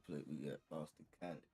play. We got Boston College.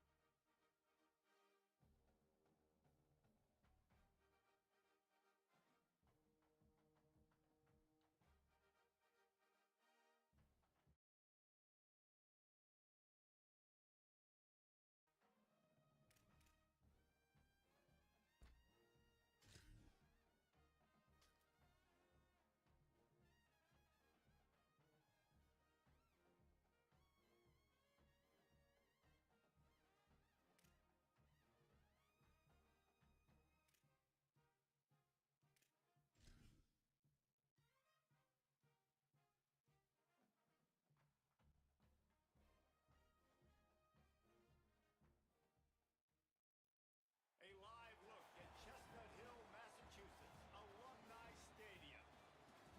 A live look at Chestnut Hill, Massachusetts, Alumni Stadium.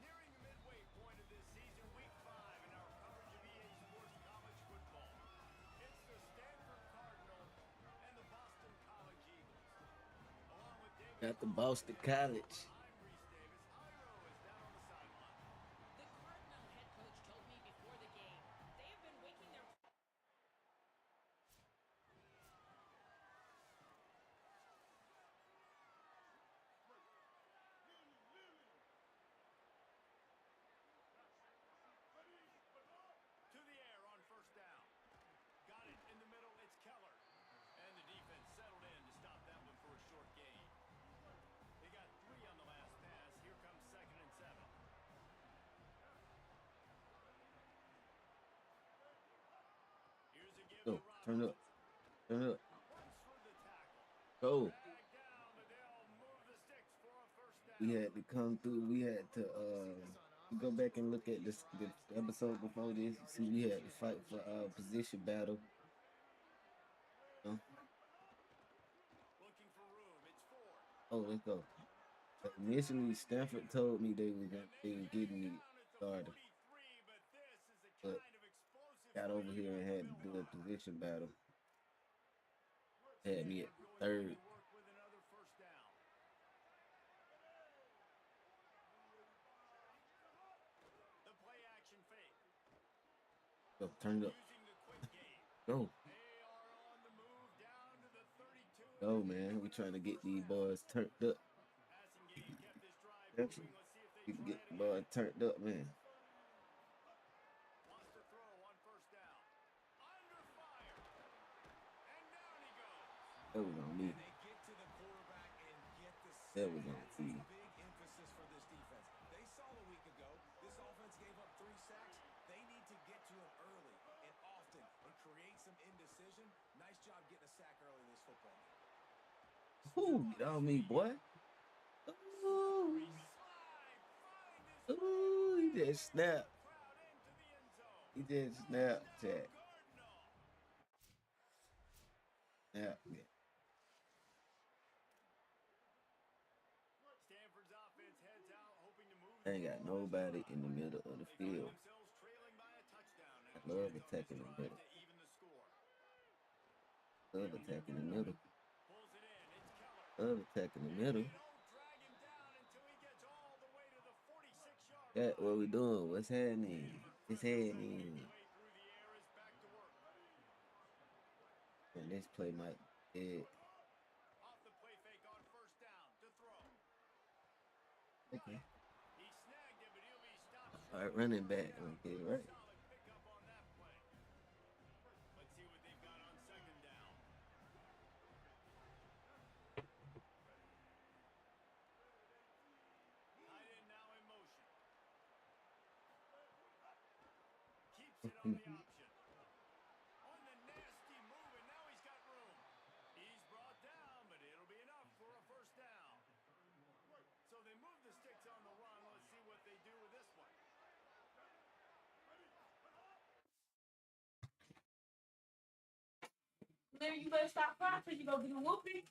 Nearing the midway point of this season, week 5 in our coverage of EA Sports College football. It's the Stanford Cardinal and the Boston College Eagles. Along with David Got the Cross and Boston Aaron College. Torres, I'm Reese Davis. Iro is down on the sideline. The Cardinal head coach told me before the game they have been waking their To the air on first down. Got it in the middle. It's Keller. And the defense settled in to stop that one for a short gain. They got 3 on the last pass. Here comes 2nd and 7. Here's a give to Go. Turn Robinson. up. Turn up. Runs through the tackle. Go. Drag down, but they'll move the sticks for a first down. We had to come through. We had to go back and look at this the episode before this. See, we had to fight for position battle. Uh, Looking for room. It's 4. oh, let's go. Initially, Stanford told me they was getting me Down at started, the 43, but this is the but kind of explosive got over play here you and want had to to build do a on. position battle. Had me at Stanford going third. back to work with another first down. The play action fake. Go. Turn it up. Using the quick game. Go. They are on the move down to the 32. Go, man. We trying to get these boys turned up. Passing game kept this drive That's moving. Let's see if they we can try get it the again. boys turned up, man. Wants to throw on first down. Under fire. And down he goes. That was on me. And they get to the quarterback and get the That sack. was on That's me. a big emphasis for this defense. They saw a week ago this offense gave up 3 sacks. They need to get to him early and often and create some indecision. Nice job getting a sack early this football game. Ooh, get on me, boy. Ooh, Slide. Find his way ooh, he away. just snapped. Crowd into the end zone. He just snapped, Jack. Cardinal. Yeah, yeah. Stanford's offense heads out, hoping to move I ain't got nobody in the middle of the They find field. themselves trailing by a touchdown. I And love here comes attacking the drive middle. to even the score. Love attacking the middle. Pulls it in. It's Keller. Love attacking the And middle. they don't drag him down until he gets all the way to the 46-yard That line. what we doing? What's happening? It's Making happening. his way through the air is back to work. And this play might dead. Off the play fake on first down to throw. Okay. He snagged it, but he'll be stopped All short. right, running back. Okay, right. Solid pickup on that play. Let's see what they've got on second down. Tight end now in motion. Keeps it on the option. On the nasty move, and now he's got room. He's brought down, but it'll be enough for a first down. So they move the sticks on the run. Let's see what they do with this one. Larry, you better stop crying because you go get a whooping.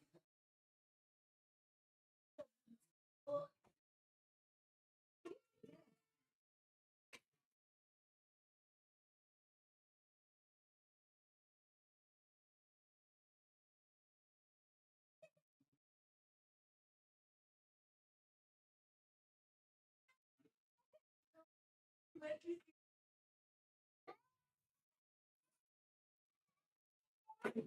Let it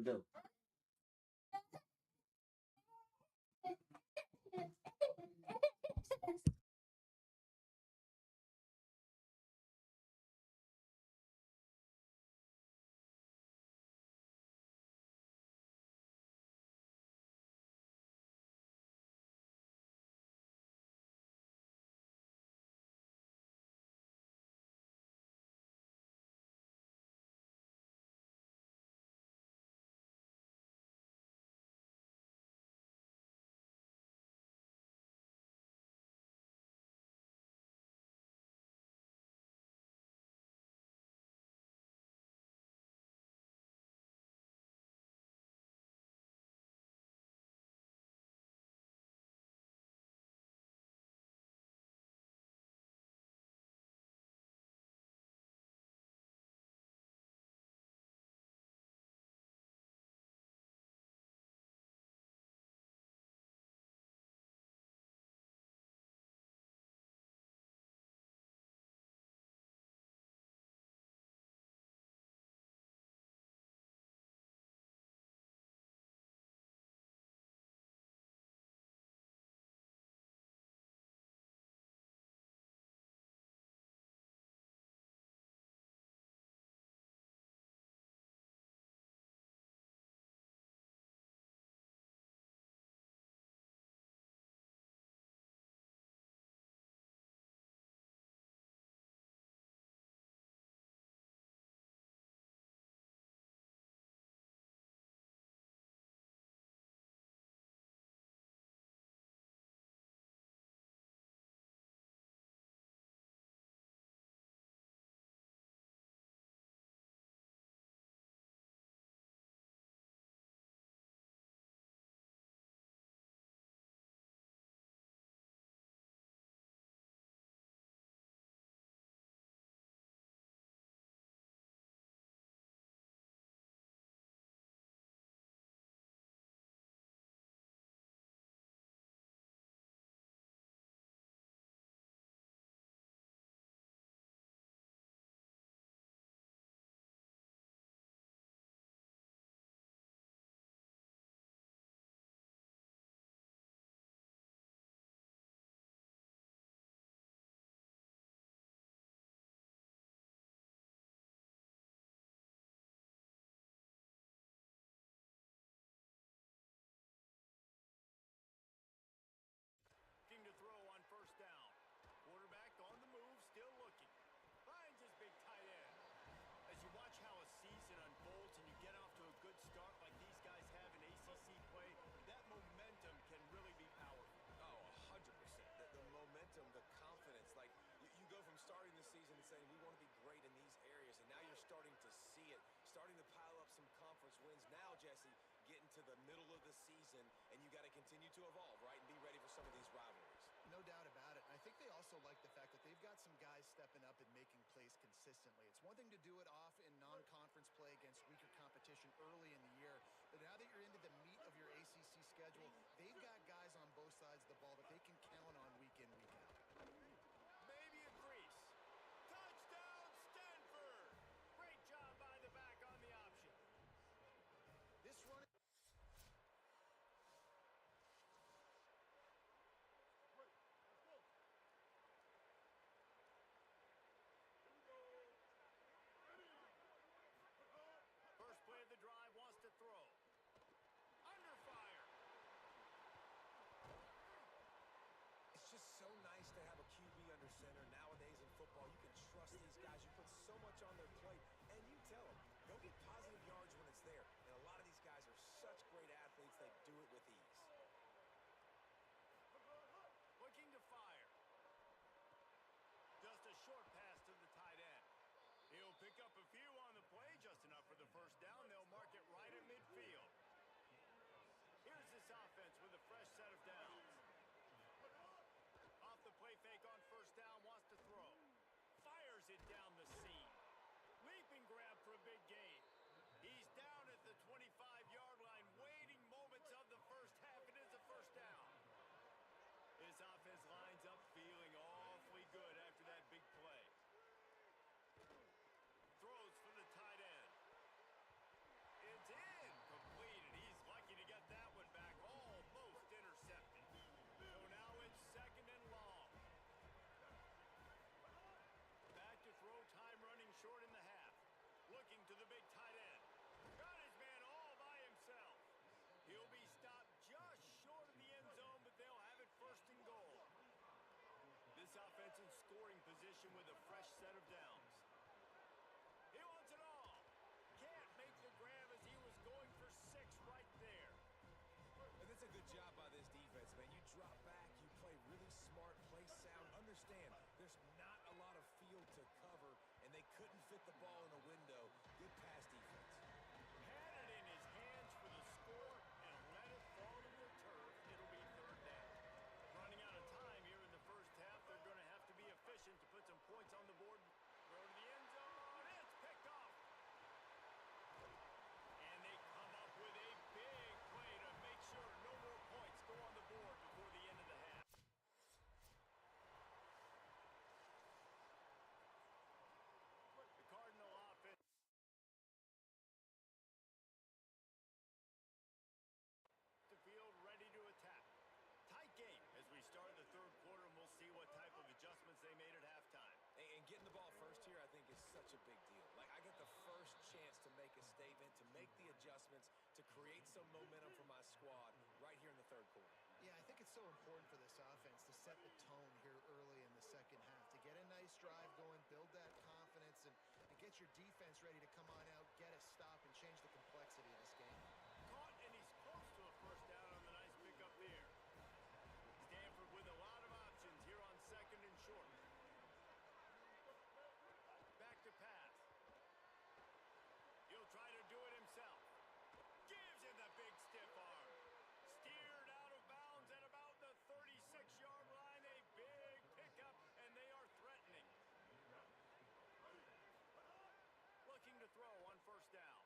go. Looking to throw on first down. Quarterback on the move, still looking. Finds his big tight end. As you watch how a season unfolds and you get off to a good start like these guys have in ACC play, that momentum can really be powerful. Oh, 100%. The momentum, the confidence. Like, you go from starting the season and saying, we want to be great in these areas, and now you're starting to see it, starting to pile up some conference wins. Now, Jesse, getting to the middle of the season, and you got to continue to evolve, right, and be ready for some of these rivalries. No doubt about it. I think they also also like the fact that they've got some guys stepping up and making plays consistently. It's one thing to do it off in non-conference play against weaker competition early in the year, but now that you're into the meat of your ACC schedule, they've got guys on both sides of the ball that they can count on week in, week out. Maybe a crease. Touchdown, Stanford! Great job by the back on the option. This run... First play of the drive wants to throw. Under fire. It's just so nice to have a QB under center. Nowadays in football, you can trust these guys. You put so much on their plate, and you tell them, go get positive yards when it's there. And a lot of these guys are such great athletes, they do it with ease. Looking to fire. Just a short pass to the tight end. He'll pick up a few on the play, just enough for the first down. They'll mark it right at midfield. Here's this offense with a fresh set of downs. Off the play fake on first down, wants to throw. Fires it down the seam. Leaping grab for a big gain. He's down at the 25-yard line, waiting moments of the first half. It is a first down. His offense lines up feeling awfully good after that big play. Throws for the tight end. It's incomplete, and he's lucky to get that one back. Almost intercepted. So now it's second and long. Back to throw, time running short in the half. Looking to the big tight end. Got his man all by himself. He'll be stopped just short of the end zone, but they'll have it first and goal. This offense in scoring position with a fresh set of downs. He wants it all. Can't make the grab as he was going for 6 right there. And that's a good job by this defense, man. You drop back, you play really smart, play sound. Understand, there's not a lot of field to cover, and they couldn't fit the ball in a window. Good pass defense. Had it in his hands for the score and let it fall to the turf. It'll be third down. Running out of time here in the first half. They're going to have to be efficient to put some points on the board. Throw to the end zone. It's picked off. And they come up with a big play to make sure no more points go on the board before the end of the half. The Cardinal offense. The field ready to attack. Tight game as we start the third quarter, and we'll see what type of adjustments they made at halftime. And getting the ball first here, I think, is such a big deal. Like, I get the first chance to make a statement, to make the adjustments, to create some momentum for my squad right here in the third quarter. Yeah, I think it's so important for this offense to set the tone here early in the second half, to get a nice drive going, build that confidence, and get your defense ready to come on out, get a stop, and change the complexity of this game. Caught, and he's close to a first down on the nice pickup there. Stanford with a lot of options here on second and short. Back to pass. He'll try to do it himself. Gives him the big stiff arm. Steered out of bounds at about the 36-yard line. A big pickup, and they are threatening. Looking to throw on first down.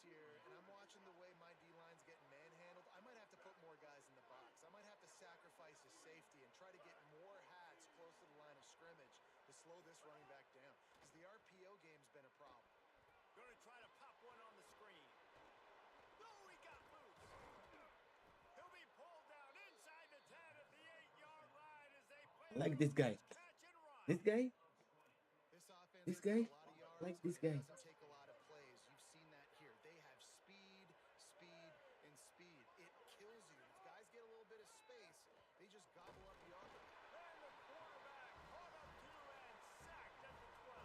here and I'm watching the way my D-line's getting manhandled, I might have to put more guys in the box. I might have to sacrifice his safety and try to get more hats close to the line of scrimmage to slow this running back down. Because the RPO game's been a problem. Going to try to pop one on the screen. Oh, he got loose. He'll be pulled down inside the 10 at the 8-yard line as they play I like this guy. catch and run. This guy? This offense This has got guy? a lot of I yards, like but this it guy. doesn't take a lot of plays. You've seen that here. They have speed, speed, and speed. It kills you. If guys get a little bit of space, they just gobble up yards. And the quarterback caught up to and sacked at the 12.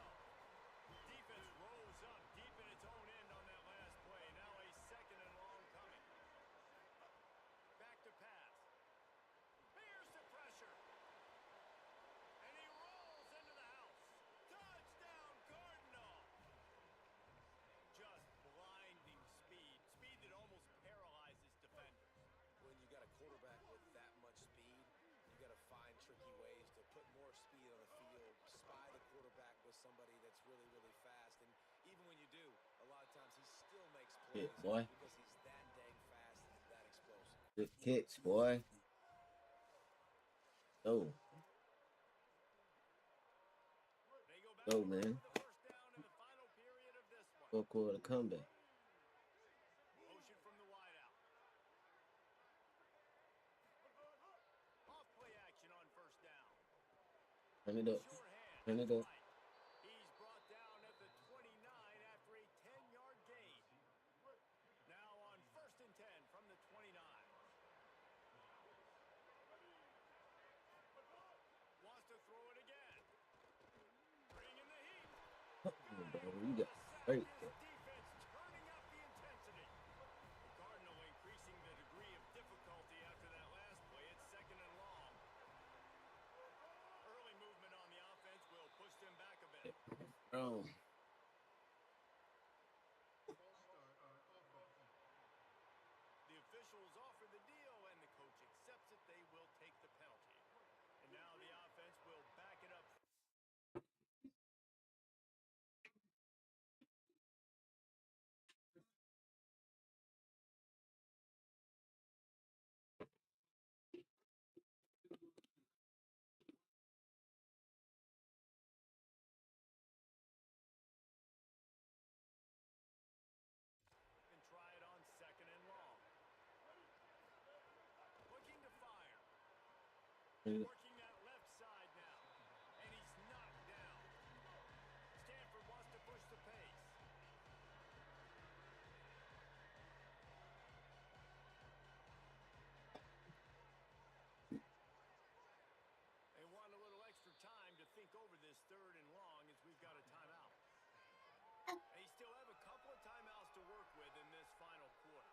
Defense rose up deep in its own end on that last play. Now a second and long coming. Back to pass. Here's the pressure. And he rolls into the house. Touchdown, Cardinal. Just blinding speed. Speed that almost paralyzes defenders. When you got a quarterback with that much speed, you got to find tricky ways to put more speed on the field, spy the quarterback with somebody that's really, really fast. And even when you do, a lot of times he still makes plays Shit, boy. because he's that dang fast and that explosive. Good catch, boy. Oh, They go back go, to man. the first down in the final period of this one. Fourth quarter comeback. Motion from the wideout. Off play action on first down. Turn it up. Short hand. Turn it up. Right. He's brought down at the 29 after a 10-yard gain. Now on first and 10 from the 29. Wants to throw it again. Bringing the heat. Oh, bro, you got hurt. This defense turning up the intensity. The Cardinal increasing the degree of difficulty after that last play. It's second and long. Early movement on the offense will push them back a bit. Bro. The officials offer the deal, and the coach accepts it. They will take the penalty. And now the offense will back it up. And try it on second and long. Looking to fire. Working that left side now. And he's knocked down. Stanford wants to push the pace. They want a little extra time to think over this third and long as we've got a timeout. They still have a couple of timeouts to work with in this final quarter.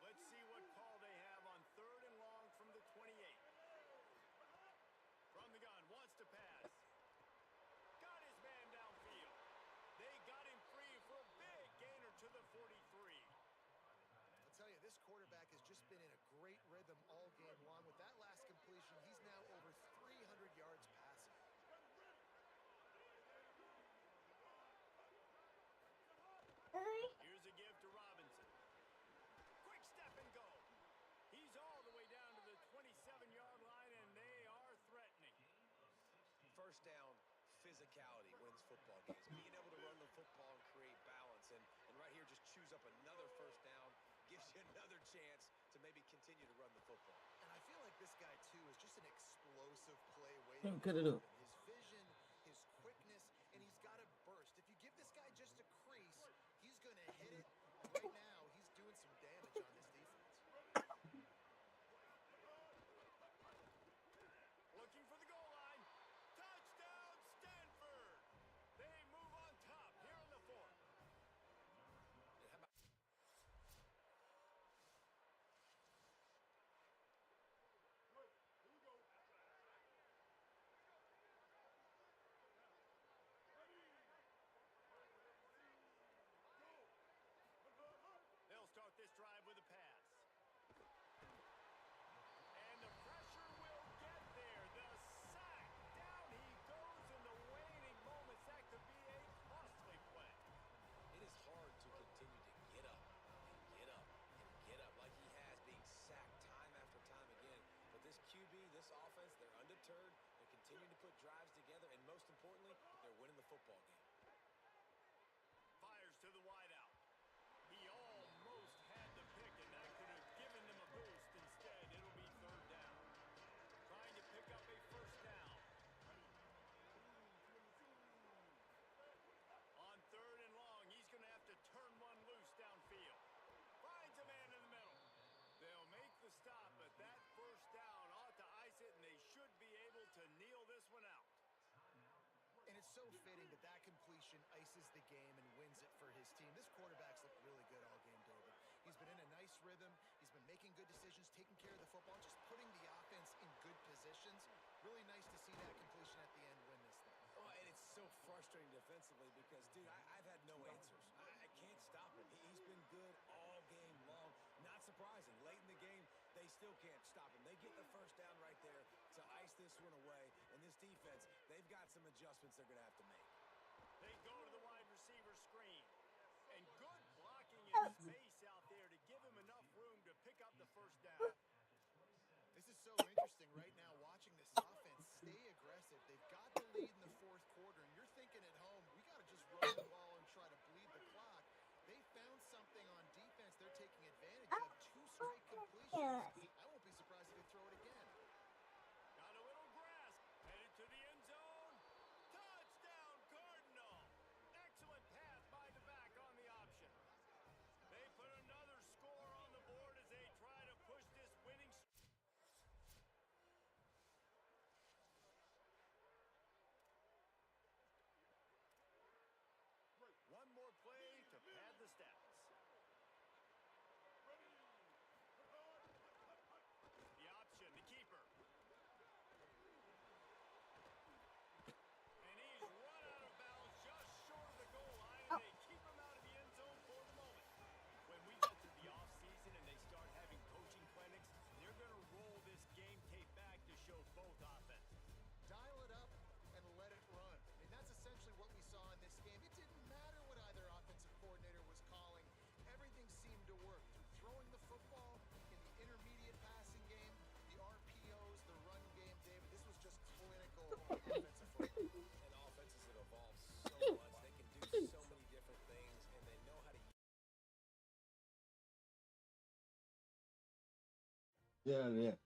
Let's see what call they have on third and long from the 28. From the gun, wants to pass. Got his man downfield. They got him free for a big gainer to the 43. I'll tell you, this quarterback has just been in a great rhythm all game long. With that last completion, he's now over 300 yards passing. Here's a give to Robinson. Quick step and go. He's all the way down to the 27-yard line, and they are threatening. First down, physicality wins football games. Being able to run the football and create balance. And right here, just choose up another first down, gives you another chance to maybe continue to run the football. And I feel like this guy, too, is just an explosive play waiting. Bro, cut it up. His vision, his quickness, and he's got a burst. If you give this guy just a crease, he's going to hit it. And right now, he's doing some damage on this defense. Looking for the goal line. Touchdown, Stanford. They move on top here in the fourth. so fitting that that completion ices the game and wins it for his team. This quarterback's looked really good all game, David. He's been in a nice rhythm. He's been making good decisions, taking care of the football, just putting the offense in good positions. Really nice to see that completion at the end win this thing. Well, and it's so frustrating defensively because, dude, I've had no answers. I can't stop him. He's been good all game long. Not surprising. Late in the game, they still can't stop him. They get the first down right there to ice this one away. And this defense, they've got some adjustments they're going to have to make. They go to the wide receiver screen. And good blocking in space out there to give him enough room to pick up the first down. This is so interesting right now watching this offense stay aggressive. They've got the lead in the fourth quarter, and you're thinking at home, we got to just run the ball and try to bleed the clock. They found something on defense they're taking advantage of. 2 straight completions. I won't be surprised if they throw it again. Got a little grass. Headed to the end zone. Touchdown, Cardinal. Excellent pass by the back on the option. They put another score on the board as they try to push this winning streak. One more play to pad the stats. The option, the keeper. And he's run out of bounds just short of the goal line, and they keep him out of the end zone for the moment. When we get to the offseason and they start having coaching clinics, they're going to roll this game tape back to show both offenses. Dial it up and let it run. I mean, that's essentially what we saw in this game. It didn't matter what either offensive coordinator was calling. Everything seemed to work. Through throwing the football, in the intermediate passing game, the RPOs, the run game, David, this was just clinical offensive football. And offenses have evolved so much. They can do so many different things, and they know how to Yeah, yeah.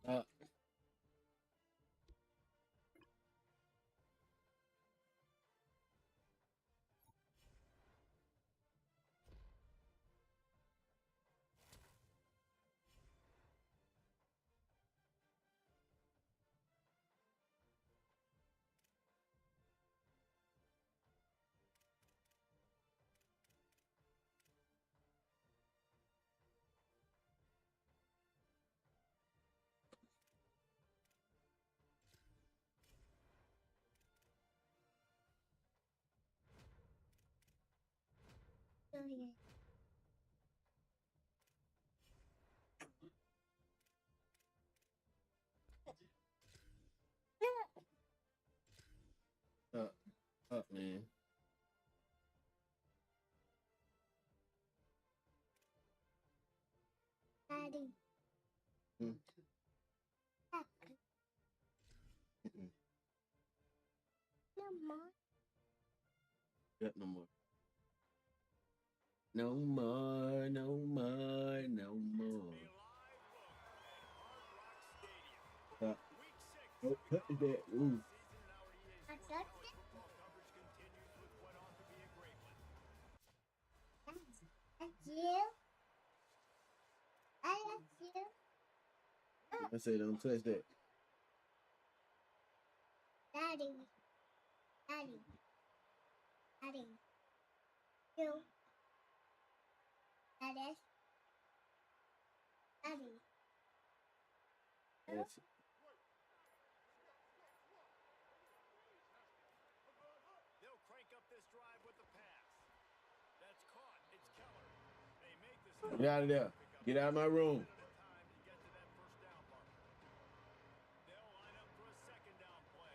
Uh, up, up, man. Daddy. Mm. Mm-mm. No more. Yep, no more. No more, no more, no more. A live look at Hard Rock Stadium. Uh, Week Oh, touch that. Ooh. I touched it. That's you. That's you. I say don't touch that. Daddy. Daddy. Daddy. You. Daddy. Daddy. That's it. They'll crank up this drive with the pass. That's caught. It's Keller. They make the Get out of there. Get out of my room. time to get to that first down marker. They'll line up for a second down play.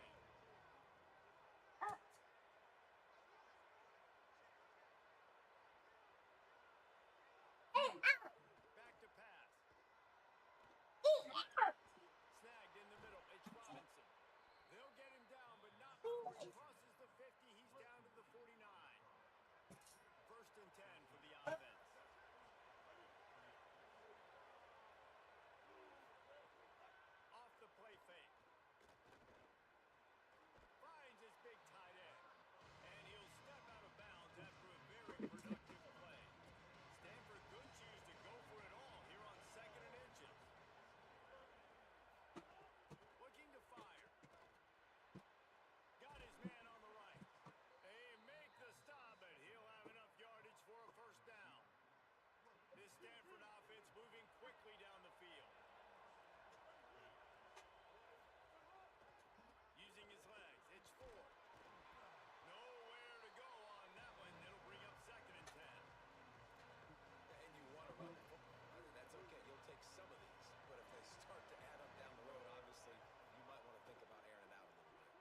Back to pass. Snagged in the middle. It's Robinson. They'll get him down, but not before he crosses the 50. He's down to the 49. First and 10 for the offense. Off the play fake. Finds his big tight end. And he'll step out of bounds after a very productive play. Stanford could choose to go for it all here on second and inches. Looking to fire. Got his man on the right. They make the stop, but he'll have enough yardage for a first down. This Stanford offense moving quickly down the field. Using his legs. It's 4. Nowhere to go on that one. It'll bring up second and 10. And you want to run the football. I mean, that's okay. You'll take some of these. But if they start to add up down the road, obviously, you might want to think about airing it out a little bit.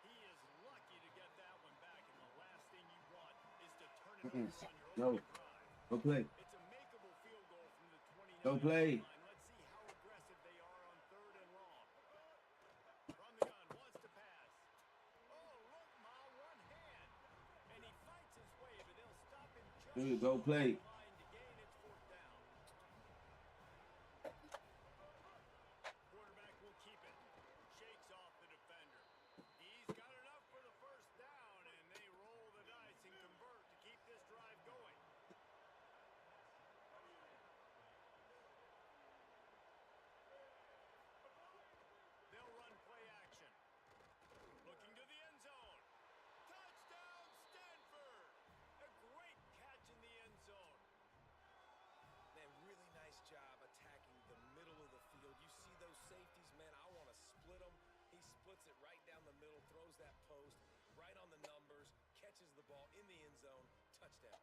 He is lucky to get that one back, and the last thing you want is to turn it Mm-mm. over on your No. opening drive. Go play. It's a makeable field goal from the 29 Go play. line. Let's see how aggressive they are on third and long. From the gun, wants to pass. Oh, look, Ma, one hand. And he fights his way, but they'll stop him just Dude, go short play. of the line to gain its fourth down. Quarterback will keep it. Shakes off the defender. He's got enough for the first down, and they roll the dice and convert to keep this drive going. They'll run play action. Looking to the end zone. Touchdown, Stanford! A great catch in the end zone. Man, really nice job attacking the middle of the field. You see those safeties, man, I want to split them. He splits it right down the middle, throws that post, right on the numbers, catches the ball in the end zone, touchdown.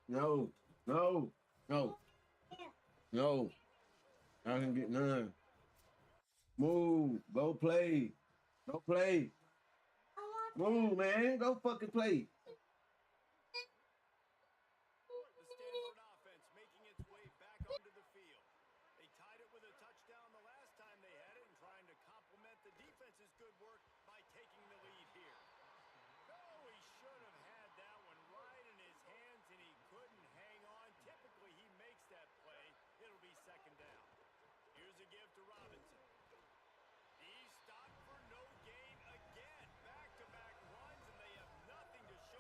No. No. No. No. I can get none. Move. Go play. Go play. Move, man. Go fucking play. The Stanford offense making its way back onto the field. They tied it with a touchdown the last time they had it and trying to complement the defense's good work by taking the lead here. Oh, he should have had that one right in his hands and he couldn't hang on. Typically, he makes that play. It'll be second down. Here's a give to Robinson. He's stopped for no gain again. Back-to-back runs, and they have nothing to show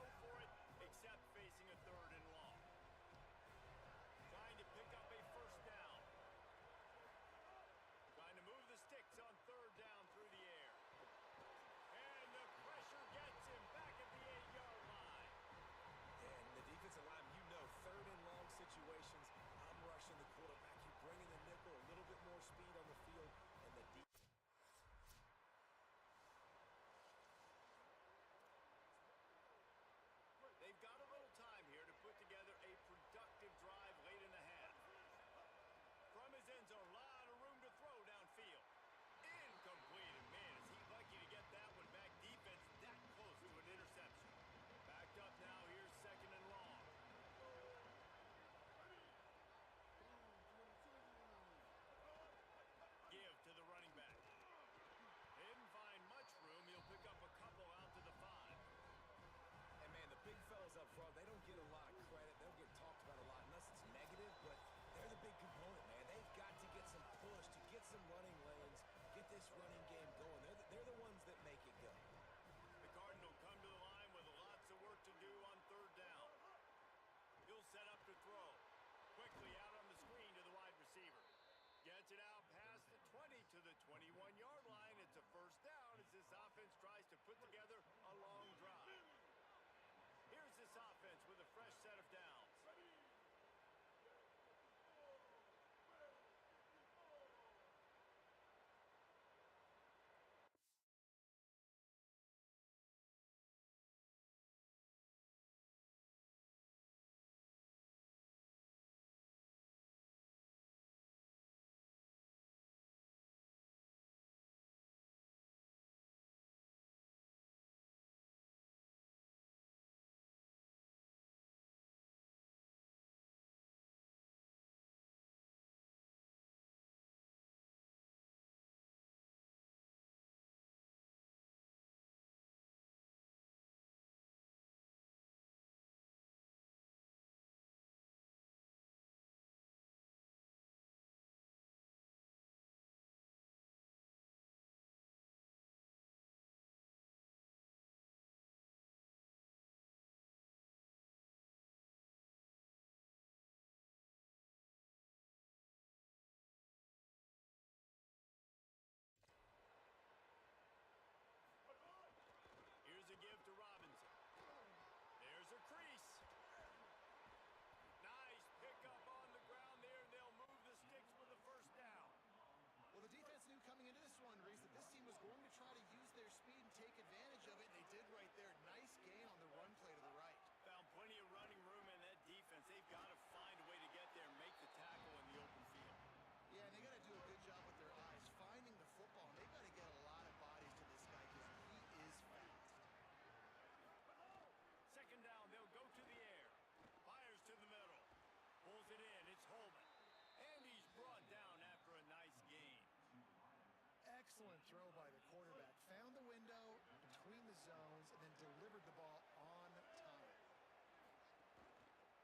excellent throw by the quarterback. Found the window between the zones and then delivered the ball on time.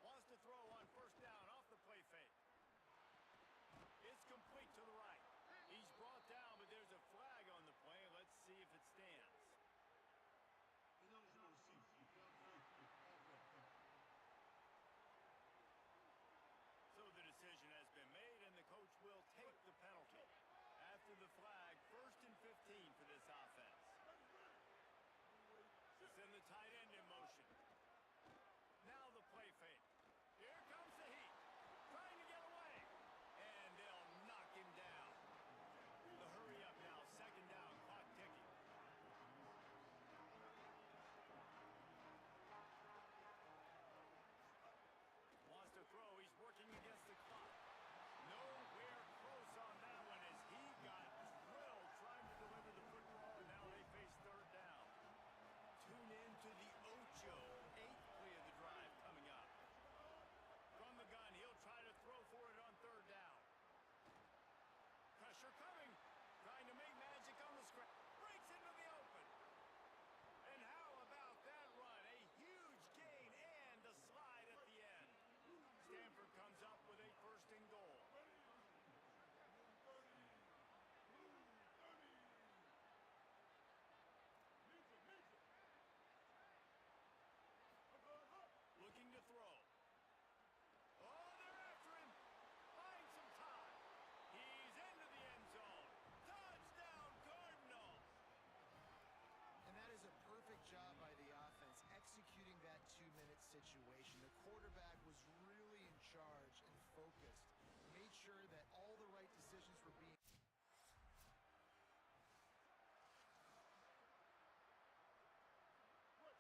Wants to throw on first down off the play fake. It's complete to the right. He's brought down, but there's a flag on the play. Let's see if it stands. So the decision has been made, and the coach will take the penalty. After the flag, 1st and 15 for this offense. Send the tight end in motion. Now the play fake. Here comes the heat. Trying to get away. And they'll knock him down. The hurry up now. 2nd down. Clock ticking. Wants to throw. He's working against the clock. Nowhere close on that one as he got drilled trying to deliver the football, and now they face 3rd down. Tune in to the Ocho. 8th play of the drive coming up. From the gun, he'll try to throw for it on 3rd down. Pressure coming. Trying to make magic on the scratch. Breaks into the open. And how about that run? A huge gain and a slide at the end. Stanford comes up with a 1st and goal. Looking to throw. Oh, they're after him. Finds some time. He's into the end zone. Touchdown, Cardinals. And that is a perfect job by the offense executing that 2-minute situation. The quarterback was really in charge and focused. Made sure that all the right decisions were being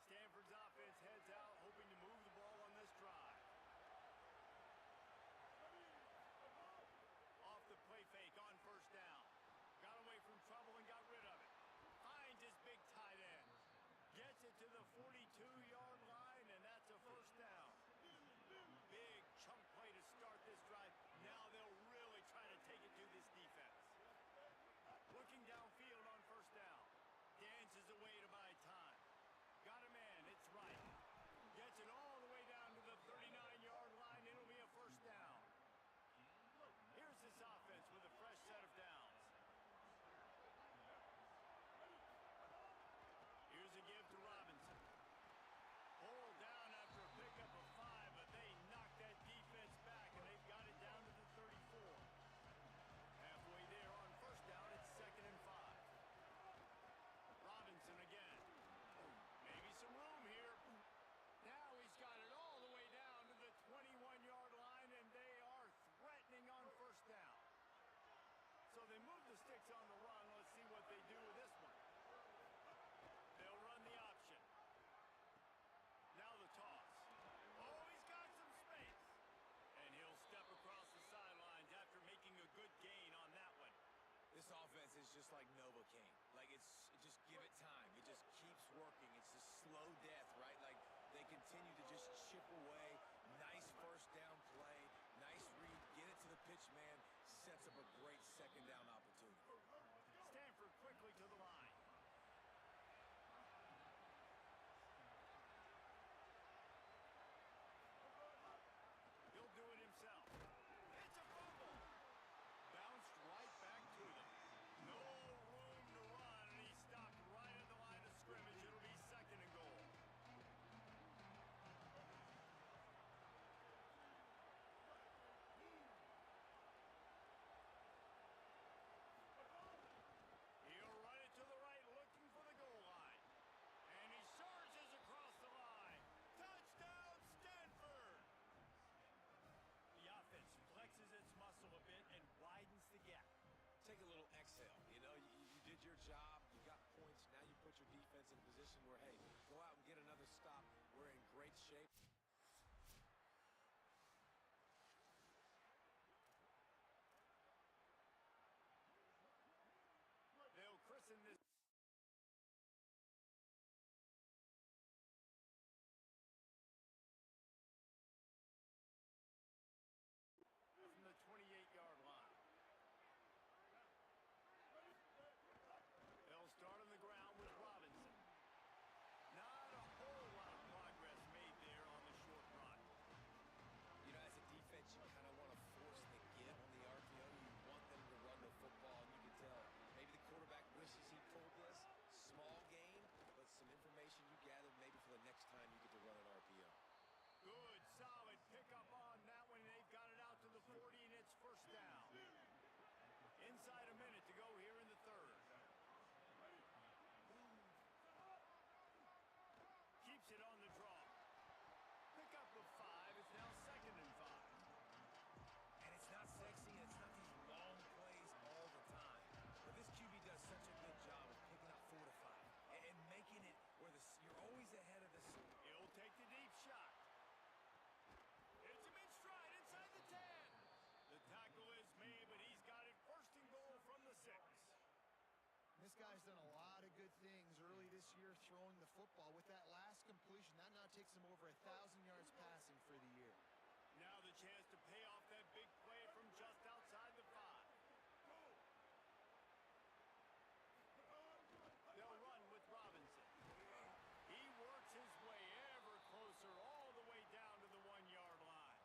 Stanford's offense heads out, hoping to move the ball on this drive. Off the play fake on 1st down. Got away from trouble and got rid of it. Finds his big tight end. Gets it to the 42-yard line, and that's a 1st down. Big chunk play to start this drive. Now they'll really try to take it to this defense. Looking downfield on 1st down. Dances away to buy time. Got a man, it's right. Gets it all the way down to the 39-yard line. It'll be a 1st down. Here's this offense with a fresh set of downs. Here's a give to Robinson. Hold down after a pickup of 5, but they knocked that defense back, and they've got it down to the 34. Halfway there on 1st down, it's 2nd and 5. Robinson again. Maybe some room here. Now he's got it all the way down to the 21-yard line, and they are threatening on 1st down. So they move the sticks on the run. Let's see what they do with this one. They'll run the option. Now the toss. Oh, he's got some space. And he'll step across the sidelines after making a good gain on that one. This offense is just like Novocaine. Like, just give it time. It just keeps working. It's a slow death, right? Like, they continue to just chip away. Nice 1st down play. Nice read. Get it to the pitch man. Sets up a great 2nd down opportunity. Stanford quickly to the line. He'll do it himself. It's a fumble. Bounced right back to them. No room to run, and he stopped right at the line of scrimmage. It'll be 2nd and goal. He'll run it to the right, looking for the goal line. And he surges across the line. Touchdown, Stanford! The offense flexes its muscle a bit and widens the gap. Take a little exhale. You know, you did your job. You got points. Now you put your defense in a position where, hey, go out and get another stop. We're in great shape. They'll christen this. From the 28-yard line. there throwing the football. With that last completion, that now takes him over 1,000 yards passing for the year. Now the chance to pay off that big play from just outside the 5. They'll run with Robinson. He works his way ever closer all the way down to the 1-yard line.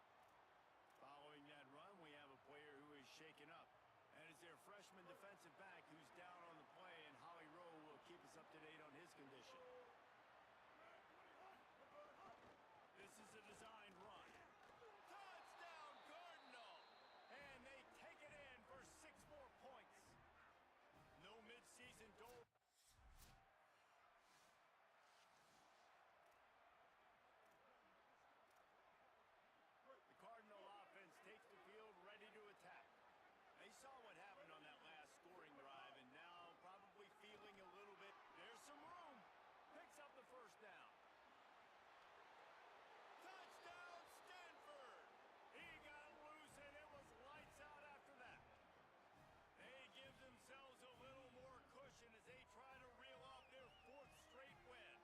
Following that run, we have a player who is shaken up. And it's their freshman defensive back who's down on the play, and Holly Rowe will keep us up to date on his condition. This is a designed run. Touchdown, Cardinal! And they take it in for 6 more points. No midseason goal. The Cardinal offense takes the field ready to attack. They saw what happened on that last scoring drive, and now probably feeling a little bit. There's some room. Picks up the first down. Touchdown, Stanford! He got loose, and it was lights out after that. They give themselves a little more cushion as they try to reel off their 4th straight win.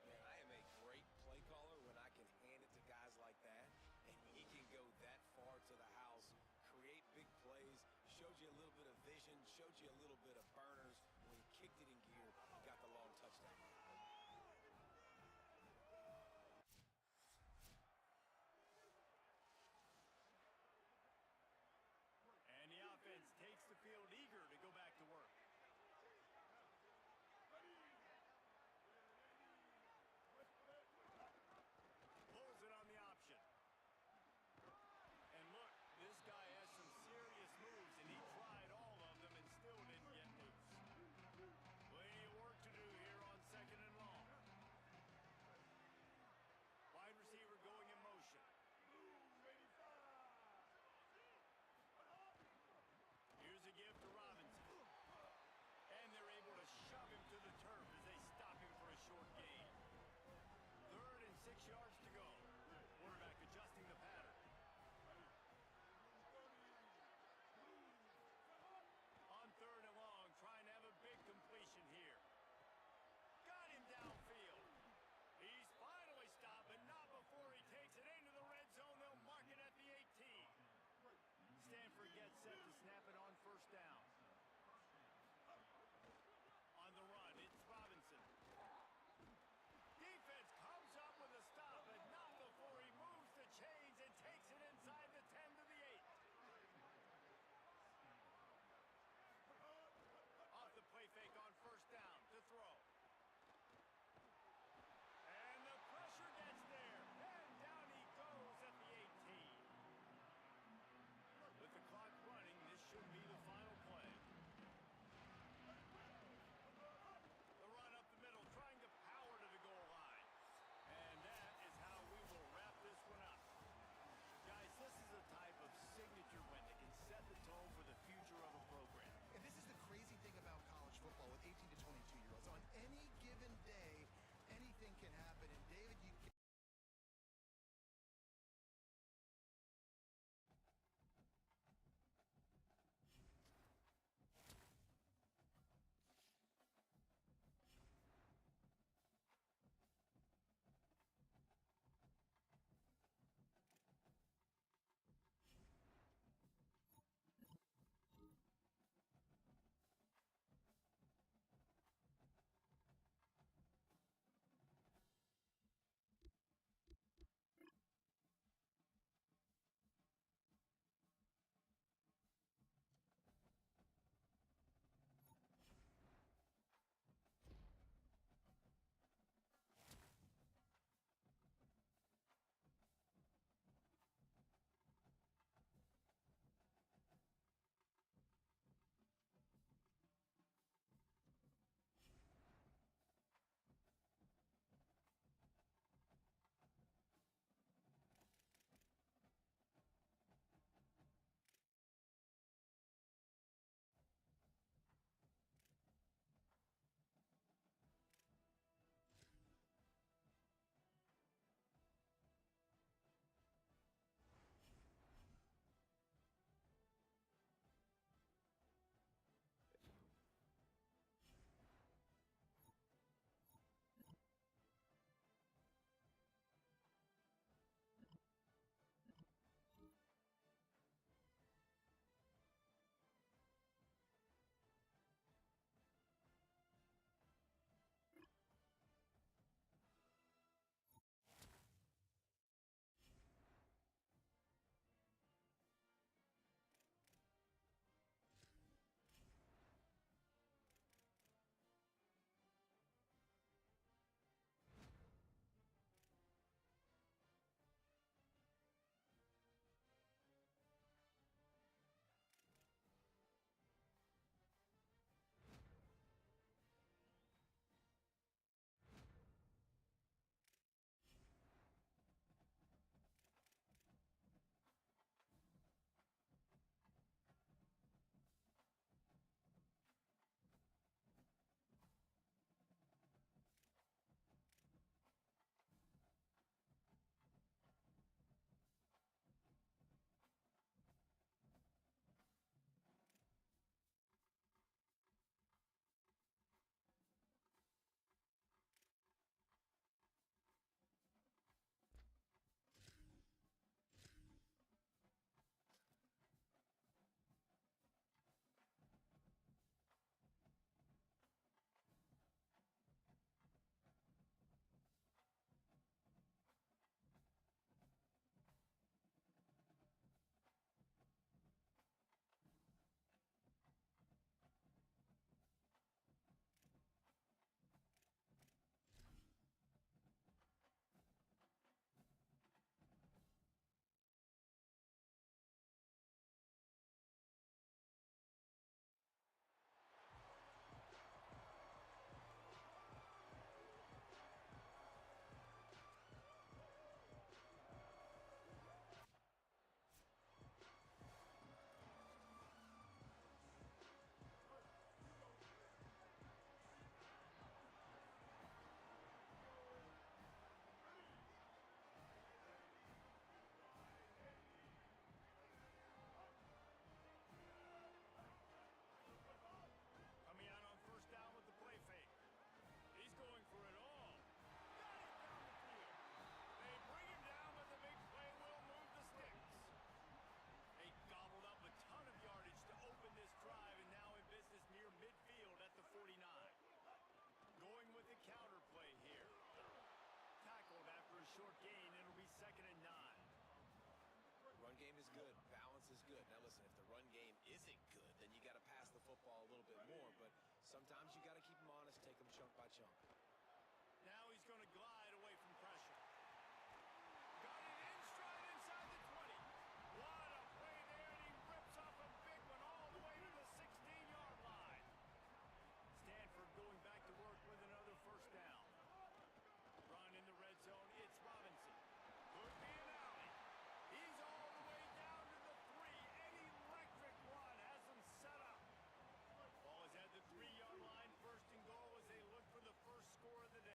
Man, I am a great play caller when I can hand it to guys like that, and he can go that far to the house, create big plays, showed you a little bit of vision, showed you a little bit of burners. When he kicked it in gear, he got the long touchdown. And the offense takes the field eager to go back to work. Pulls it on the option. And look, this guy has some serious moves, and he tried all of them and still didn't get game is good. Balance is good. Now, listen, if the run game isn't good, then you got to pass the football a little bit more. But sometimes you got to keep them honest, take them chunk by chunk. Now he's going to glide.